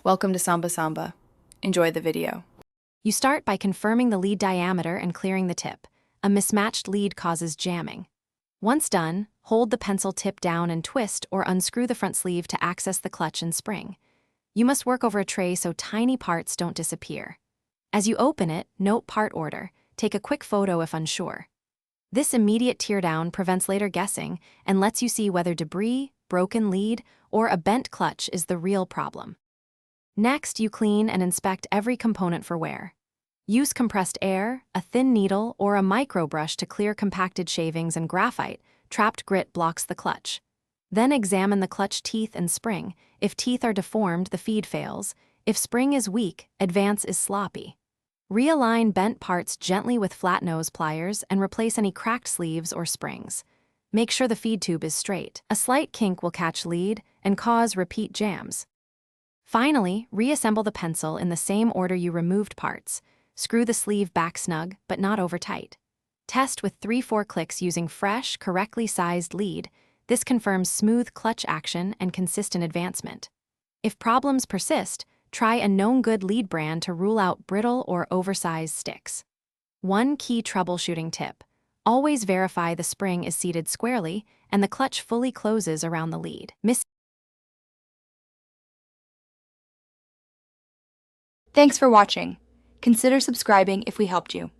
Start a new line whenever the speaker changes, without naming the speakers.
Welcome to Samba Samba. Enjoy the video.
You start by confirming the lead diameter and clearing the tip. A mismatched lead causes jamming. Once done, hold the pencil tip down and twist or unscrew the front sleeve to access the clutch and spring. You must work over a tray so tiny parts don't disappear. As you open it, note part order. Take a quick photo if unsure. This immediate teardown prevents later guessing and lets you see whether debris, broken lead, or a bent clutch is the real problem. Next, you clean and inspect every component for wear. Use compressed air, a thin needle, or a micro brush to clear compacted shavings and graphite. Trapped grit blocks the clutch. Then examine the clutch teeth and spring. If teeth are deformed, the feed fails. If spring is weak, advance is sloppy. Realign bent parts gently with flat nose pliers and replace any cracked sleeves or springs. Make sure the feed tube is straight. A slight kink will catch lead and cause repeat jams. Finally, reassemble the pencil in the same order you removed parts. Screw the sleeve back snug, but not over tight. Test with 3-4 clicks using fresh, correctly sized lead. This confirms smooth clutch action and consistent advancement. If problems persist, try a known good lead brand to rule out brittle or oversized sticks. One key troubleshooting tip: always verify the spring is seated squarely and the clutch fully closes around the lead.
Thanks for watching. Consider subscribing if we helped you.